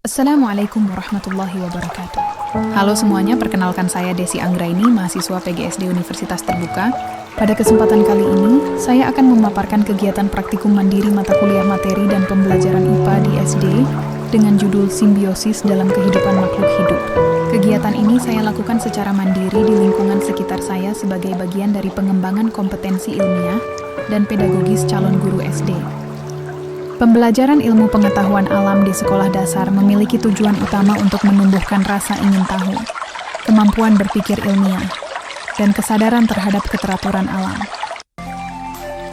Assalamualaikum warahmatullahi wabarakatuh. Halo semuanya, perkenalkan saya Desi Anggraini, mahasiswa PGSD Universitas Terbuka. Pada kesempatan kali ini, saya akan memaparkan kegiatan praktikum mandiri mata kuliah materi dan pembelajaran IPA di SD dengan judul Simbiosis dalam Kehidupan Makhluk Hidup. Kegiatan ini saya lakukan secara mandiri di lingkungan sekitar saya sebagai bagian dari pengembangan kompetensi ilmiah dan pedagogis calon guru SD. Pembelajaran ilmu pengetahuan alam di sekolah dasar memiliki tujuan utama untuk menumbuhkan rasa ingin tahu, kemampuan berpikir ilmiah, dan kesadaran terhadap keteraturan alam.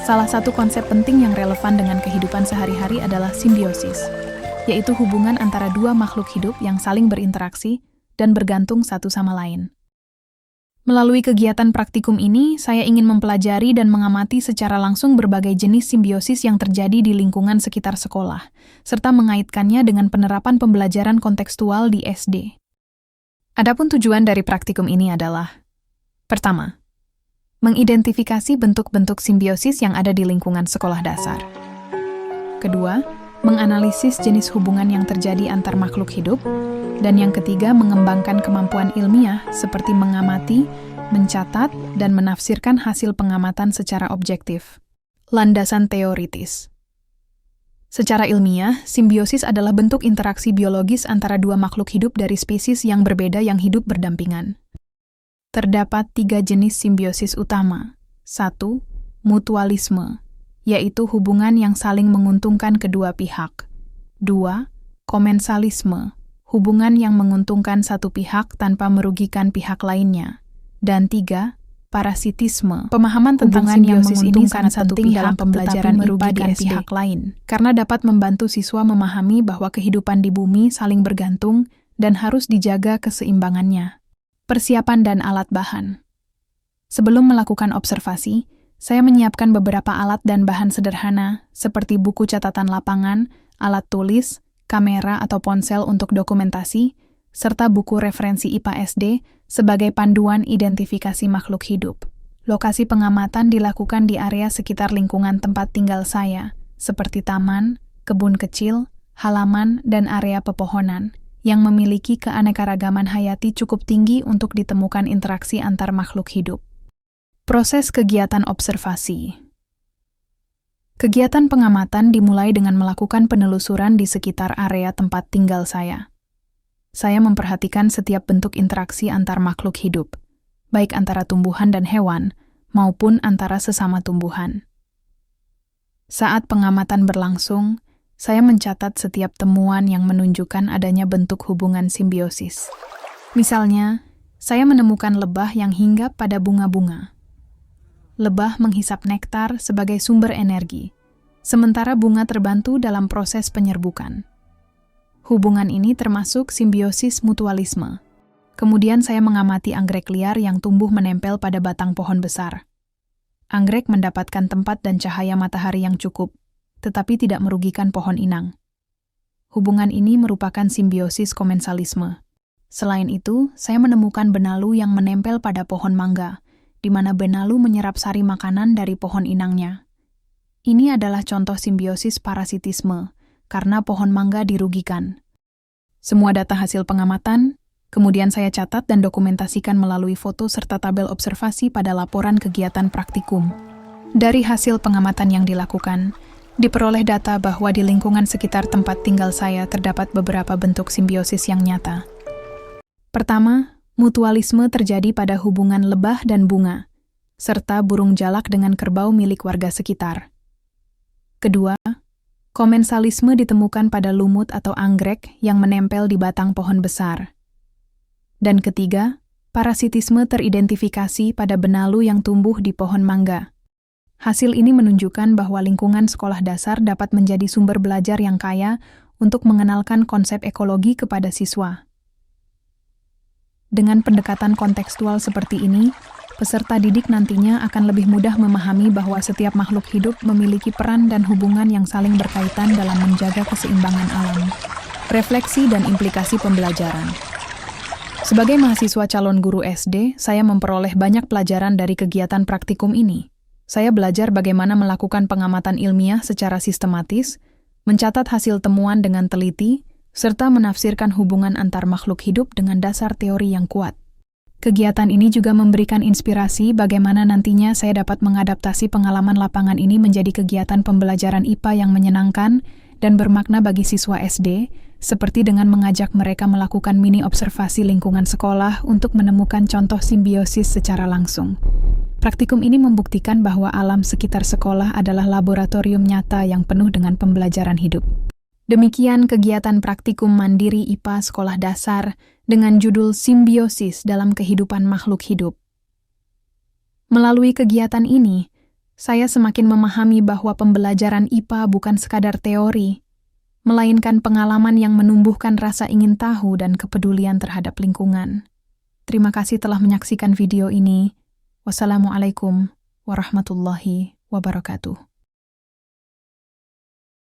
Salah satu konsep penting yang relevan dengan kehidupan sehari-hari adalah simbiosis, yaitu hubungan antara dua makhluk hidup yang saling berinteraksi dan bergantung satu sama lain. Melalui kegiatan praktikum ini, saya ingin mempelajari dan mengamati secara langsung berbagai jenis simbiosis yang terjadi di lingkungan sekitar sekolah, serta mengaitkannya dengan penerapan pembelajaran kontekstual di SD. Adapun tujuan dari praktikum ini adalah: pertama, mengidentifikasi bentuk-bentuk simbiosis yang ada di lingkungan sekolah dasar. Kedua, menganalisis jenis hubungan yang terjadi antar makhluk hidup. Dan yang ketiga, mengembangkan kemampuan ilmiah seperti mengamati, mencatat, dan menafsirkan hasil pengamatan secara objektif. Landasan teoritis. Secara ilmiah, simbiosis adalah bentuk interaksi biologis antara dua makhluk hidup dari spesies yang berbeda yang hidup berdampingan. Terdapat 3 jenis simbiosis utama. 1. Mutualisme, yaitu hubungan yang saling menguntungkan kedua pihak. 2. Komensalisme, hubungan yang menguntungkan satu pihak tanpa merugikan pihak lainnya. Dan 3. Parasitisme, pemahaman tentang simbiosis ini sangat penting dalam pembelajaran IPA di pihak lain, karena dapat membantu siswa memahami bahwa kehidupan di bumi saling bergantung dan harus dijaga keseimbangannya. Persiapan dan alat bahan. Sebelum melakukan observasi, saya menyiapkan beberapa alat dan bahan sederhana, seperti buku catatan lapangan, alat tulis, kamera atau ponsel untuk dokumentasi, serta buku referensi IPA SD sebagai panduan identifikasi makhluk hidup. Lokasi pengamatan dilakukan di area sekitar lingkungan tempat tinggal saya, seperti taman, kebun kecil, halaman, dan area pepohonan, yang memiliki keanekaragaman hayati cukup tinggi untuk ditemukan interaksi antar makhluk hidup. Proses kegiatan observasi. Kegiatan pengamatan dimulai dengan melakukan penelusuran di sekitar area tempat tinggal saya. Saya memperhatikan setiap bentuk interaksi antar makhluk hidup, baik antara tumbuhan dan hewan, maupun antara sesama tumbuhan. Saat pengamatan berlangsung, saya mencatat setiap temuan yang menunjukkan adanya bentuk hubungan simbiosis. Misalnya, saya menemukan lebah yang hinggap pada bunga-bunga. Lebah menghisap nektar sebagai sumber energi, sementara bunga terbantu dalam proses penyerbukan. Hubungan ini termasuk simbiosis mutualisme. Kemudian saya mengamati anggrek liar yang tumbuh menempel pada batang pohon besar. Anggrek mendapatkan tempat dan cahaya matahari yang cukup, tetapi tidak merugikan pohon inang. Hubungan ini merupakan simbiosis komensalisme. Selain itu, saya menemukan benalu yang menempel pada pohon mangga, di mana benalu menyerap sari makanan dari pohon inangnya. Ini adalah contoh simbiosis parasitisme, karena pohon mangga dirugikan. Semua data hasil pengamatan, kemudian saya catat dan dokumentasikan melalui foto serta tabel observasi pada laporan kegiatan praktikum. Dari hasil pengamatan yang dilakukan, diperoleh data bahwa di lingkungan sekitar tempat tinggal saya terdapat beberapa bentuk simbiosis yang nyata. Pertama, mutualisme terjadi pada hubungan lebah dan bunga, serta burung jalak dengan kerbau milik warga sekitar. Kedua, komensalisme ditemukan pada lumut atau anggrek yang menempel di batang pohon besar. Dan ketiga, parasitisme teridentifikasi pada benalu yang tumbuh di pohon mangga. Hasil ini menunjukkan bahwa lingkungan sekolah dasar dapat menjadi sumber belajar yang kaya untuk mengenalkan konsep ekologi kepada siswa. Dengan pendekatan kontekstual seperti ini, peserta didik nantinya akan lebih mudah memahami bahwa setiap makhluk hidup memiliki peran dan hubungan yang saling berkaitan dalam menjaga keseimbangan alam. Refleksi dan implikasi pembelajaran. Sebagai mahasiswa calon guru SD, saya memperoleh banyak pelajaran dari kegiatan praktikum ini. Saya belajar bagaimana melakukan pengamatan ilmiah secara sistematis, mencatat hasil temuan dengan teliti, serta menafsirkan hubungan antar makhluk hidup dengan dasar teori yang kuat. Kegiatan ini juga memberikan inspirasi bagaimana nantinya saya dapat mengadaptasi pengalaman lapangan ini menjadi kegiatan pembelajaran IPA yang menyenangkan dan bermakna bagi siswa SD, seperti dengan mengajak mereka melakukan mini observasi lingkungan sekolah untuk menemukan contoh simbiosis secara langsung. Praktikum ini membuktikan bahwa alam sekitar sekolah adalah laboratorium nyata yang penuh dengan pembelajaran hidup. Demikian kegiatan praktikum mandiri IPA sekolah dasar dengan judul Simbiosis dalam Kehidupan Makhluk Hidup. Melalui kegiatan ini, saya semakin memahami bahwa pembelajaran IPA bukan sekadar teori, melainkan pengalaman yang menumbuhkan rasa ingin tahu dan kepedulian terhadap lingkungan. Terima kasih telah menyaksikan video ini. Wassalamualaikum warahmatullahi wabarakatuh.